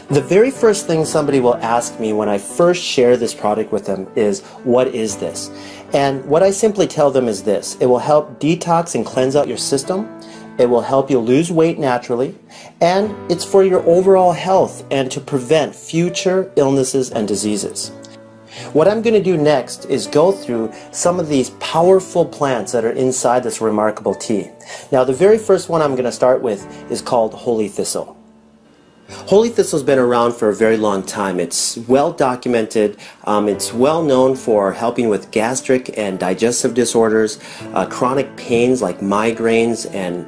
The very first thing somebody will ask me when I first share this product with them is, what is this? And what I simply tell them is this: it will help detox and cleanse out your system, it will help you lose weight naturally, and it's for your overall health and to prevent future illnesses and diseases. What I'm going to do next is go through some of these powerful plants that are inside this remarkable tea. Now, the very first one I'm going to start with is called holy thistle. Holy thistle has been around for a very long time. It's well documented. It's well known for helping with gastric and digestive disorders, chronic pains like migraines and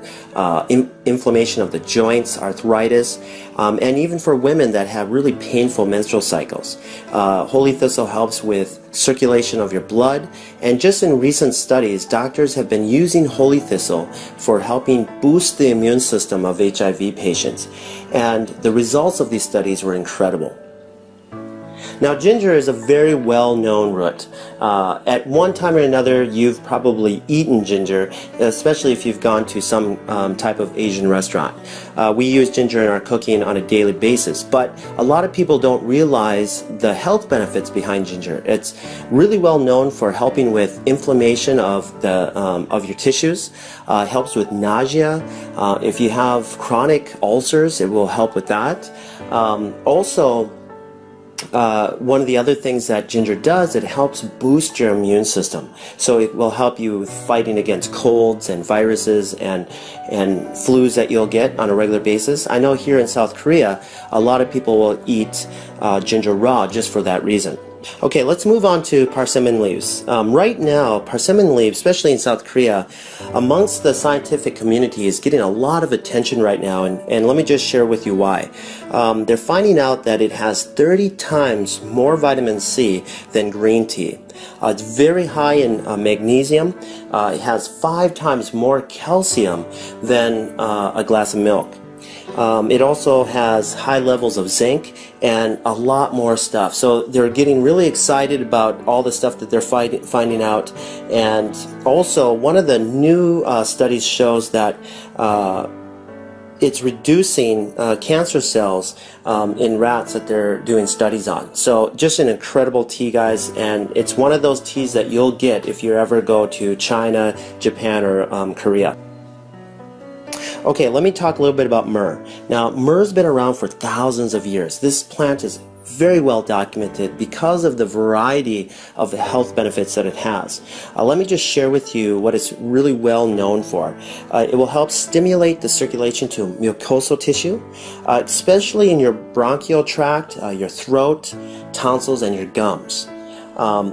inflammation of the joints, arthritis, and even for women that have really painful menstrual cycles. Holy thistle helps with circulation of your blood, and just in recent studies, doctors have been using holy thistle for helping boost the immune system of HIV patients, and the results of these studies were incredible. Now, ginger is a very well-known root. At one time or another, you've probably eaten ginger, especially if you've gone to some type of Asian restaurant. We use ginger in our cooking on a daily basis, but a lot of people don't realize the health benefits behind ginger. It's really well known for helping with inflammation of your tissues. Helps with nausea. If you have chronic ulcers, it will help with that. Also, one of the other things that ginger does, it helps boost your immune system. So it will help you with fighting against colds and viruses and flus that you'll get on a regular basis. I know here in South Korea, a lot of people will eat ginger raw just for that reason. Okay, let's move on to persimmon leaves. Right now, persimmon leaves, especially in South Korea, amongst the scientific community is getting a lot of attention right now, and let me just share with you why. They're finding out that it has 30 times more vitamin C than green tea. It's very high in magnesium. It has 5 times more calcium than a glass of milk. It also has high levels of zinc and a lot more stuff. So they're getting really excited about all the stuff that they're finding out. And also, one of the new studies shows that it's reducing cancer cells in rats that they're doing studies on. So just an incredible tea, guys, and it's one of those teas that you'll get if you ever go to China, Japan, or Korea. Okay, let me talk a little bit about myrrh. Now, myrrh's been around for thousands of years. This plant is very well documented because of the variety of the health benefits that it has. Let me just share with you what it's really well known for. It will help stimulate the circulation to mucosal tissue, especially in your bronchial tract, your throat, tonsils, and your gums.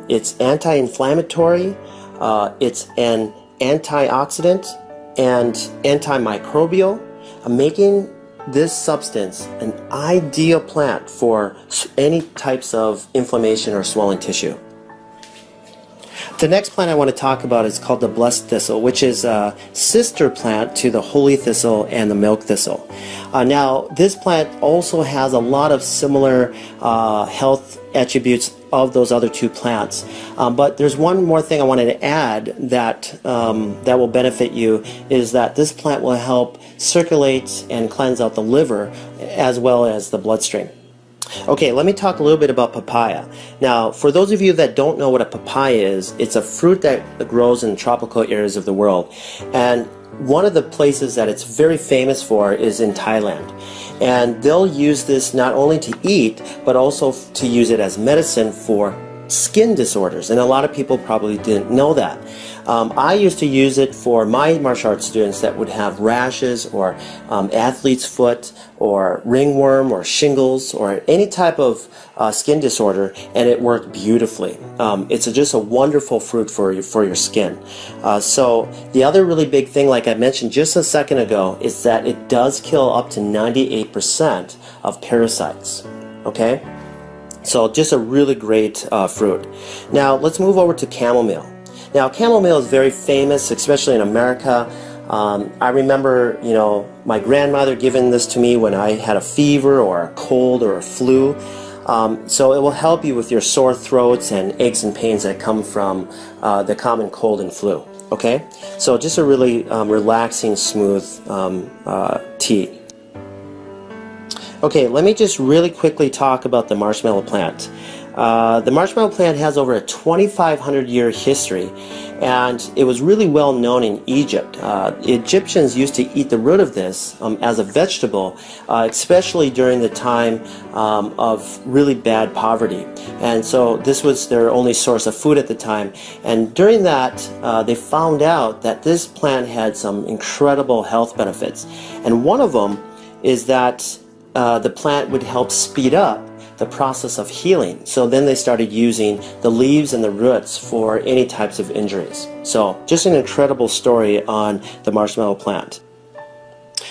It's anti-inflammatory, it's an antioxidant, and antimicrobial, making this substance an ideal plant for any types of inflammation or swollen tissue. The next plant I want to talk about is called the blessed thistle, which is a sister plant to the holy thistle and the milk thistle. Now, this plant also has a lot of similar health attributes of those other two plants. But there's one more thing I wanted to add that that will benefit you, is that this plant will help circulate and cleanse out the liver as well as the bloodstream. Okay, let me talk a little bit about papaya. Now, for those of you that don't know what a papaya is, it's a fruit that grows in tropical areas of the world. And one of the places that it's very famous for is in Thailand. And they'll use this not only to eat, but also to use it as medicine for skin disorders. And a lot of people probably didn't know that. I used to use it for my martial arts students that would have rashes or athlete's foot or ringworm or shingles or any type of skin disorder, and it worked beautifully. It's just a wonderful fruit for your skin. So the other really big thing, like I mentioned just a second ago, is that it does kill up to 98% of parasites. Okay? So just a really great fruit. Now let's move over to chamomile. Now, chamomile is very famous, especially in America. I remember, my grandmother giving this to me when I had a fever or a cold or a flu. So it will help you with your sore throats and aches and pains that come from the common cold and flu. Okay? So just a really relaxing, smooth tea. Okay, let me just really quickly talk about the marshmallow plant. The marshmallow plant has over a 2,500 year history, and it was really well known in Egypt. Egyptians used to eat the root of this as a vegetable, especially during the time of really bad poverty. And so this was their only source of food at the time. And during that, they found out that this plant had some incredible health benefits. And one of them is that the plant would help speed up the process of healing. So then they started using the leaves and the roots for any types of injuries. So just an incredible story on the marshmallow plant.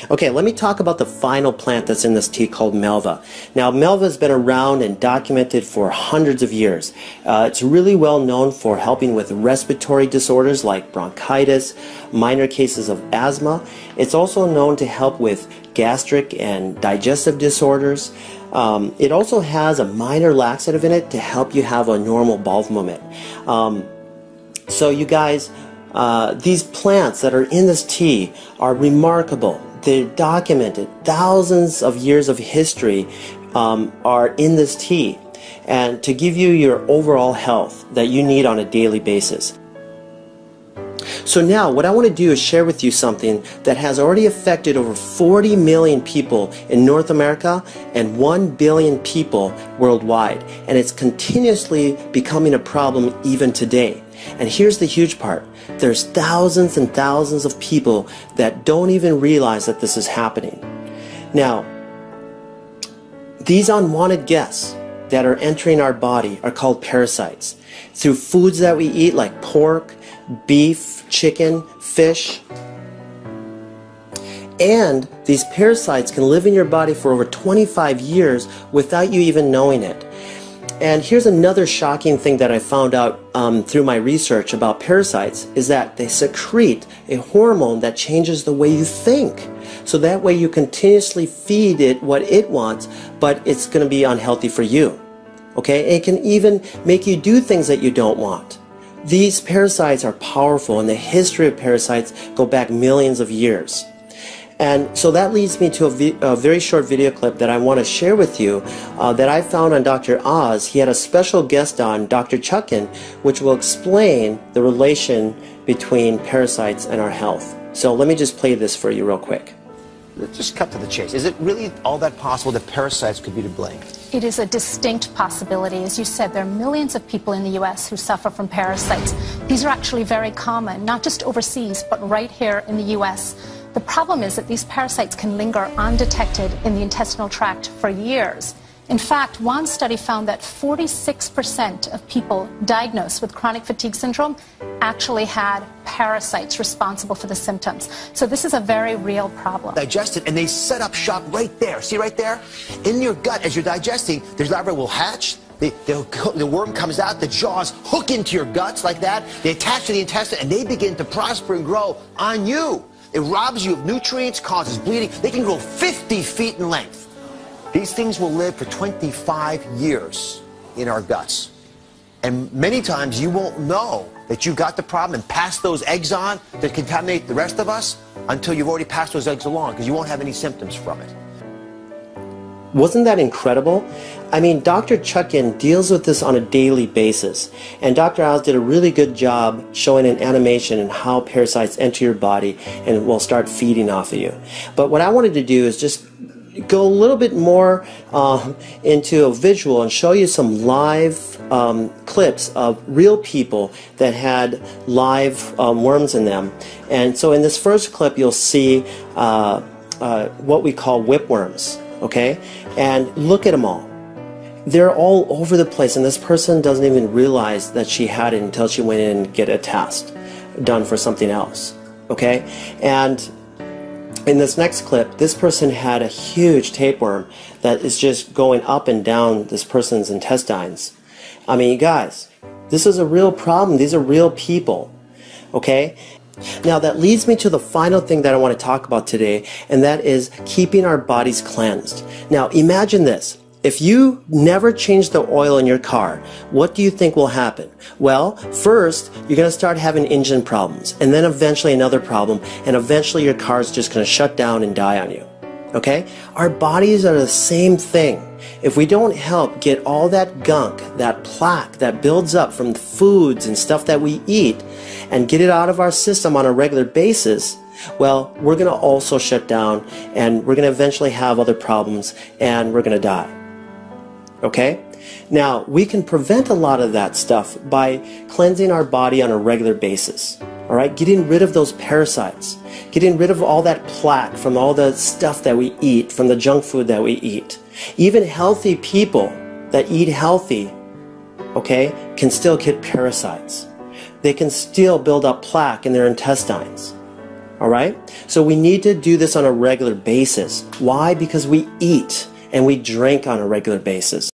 Okay, let me talk about the final plant that's in this tea called Malva. Now, Malva has been around and documented for hundreds of years. It's really well known for helping with respiratory disorders like bronchitis, minor cases of asthma. It's also known to help with gastric and digestive disorders. It also has a minor laxative in it to help you have a normal bowel movement. So you guys, these plants that are in this tea are remarkable. They're documented. Thousands of years of history are in this tea, and to give you your overall health that you need on a daily basis. So now what I want to do is share with you something that has already affected over 40 million people in North America and 1 billion people worldwide, and it's continuously becoming a problem even today. And here's the huge part. There's thousands and thousands of people that don't even realize that this is happening. Now, these unwanted guests that are entering our body are called parasites. Through foods that we eat like pork, beef, chicken, fish. And these parasites can live in your body for over 25 years without you even knowing it. And here's another shocking thing that I found out through my research about parasites is that they secrete a hormone that changes the way you think. So that way you continuously feed it what it wants, but it's going to be unhealthy for you. Okay? It can even make you do things that you don't want. These parasites are powerful, and the history of parasites go back millions of years. And so that leads me to a very short video clip that I want to share with you that I found on Dr. Oz. He had a special guest on, Dr. Chuckin, which will explain the relation between parasites and our health. So let me just play this for you real quick. Let's just cut to the chase. Is it really all that possible that parasites could be to blame? It is a distinct possibility. As you said, there are millions of people in the U.S. who suffer from parasites. These are actually very common, not just overseas, but right here in the U.S. The problem is that these parasites can linger undetected in the intestinal tract for years. In fact, one study found that 46% of people diagnosed with chronic fatigue syndrome actually had parasites responsible for the symptoms. So this is a very real problem. Digested, and they set up shop right there. See right there? In your gut, as you're digesting, there's larvae will hatch. The worm comes out, the jaws hook into your guts like that. They attach to the intestine, and they begin to prosper and grow on you. It robs you of nutrients, causes bleeding. They can grow 50 feet in length. These things will live for 25 years in our guts. And many times you won't know that you got the problem and pass those eggs on that contaminate the rest of us until you've already passed those eggs along, because you won't have any symptoms from it. Wasn't that incredible? I mean, Dr. Chuckin deals with this on a daily basis, and Dr. Oz did a really good job showing an animation and how parasites enter your body and will start feeding off of you. But what I wanted to do is just go a little bit more into a visual and show you some live clips of real people that had live worms in them. And so in this first clip, you'll see what we call whipworms. Okay, and look at them all. They're all over the place, and this person doesn't even realize that she had it until she went in and get a test done for something else. Okay, and in this next clip, this person had a huge tapeworm that is just going up and down this person's intestines. I mean, you guys, this is a real problem. These are real people. Okay. Now that leads me to the final thing that I want to talk about today, and that is keeping our bodies cleansed. Now imagine this. If you never change the oil in your car, what do you think will happen? Well, first, you're going to start having engine problems, and then eventually another problem, and eventually your car is just going to shut down and die on you. Okay? Our bodies are the same thing. If we don't help get all that gunk, that plaque that builds up from foods and stuff that we eat and get it out of our system on a regular basis, well, we're going to also shut down and we're going to eventually have other problems and we're going to die. Okay? Now, we can prevent a lot of that stuff by cleansing our body on a regular basis. All right? Getting rid of those parasites. Getting rid of all that plaque from all the stuff that we eat, from the junk food that we eat. Even healthy people that eat healthy, okay, can still get parasites. They can still build up plaque in their intestines. All right? So we need to do this on a regular basis. Why? Because we eat and we drink on a regular basis.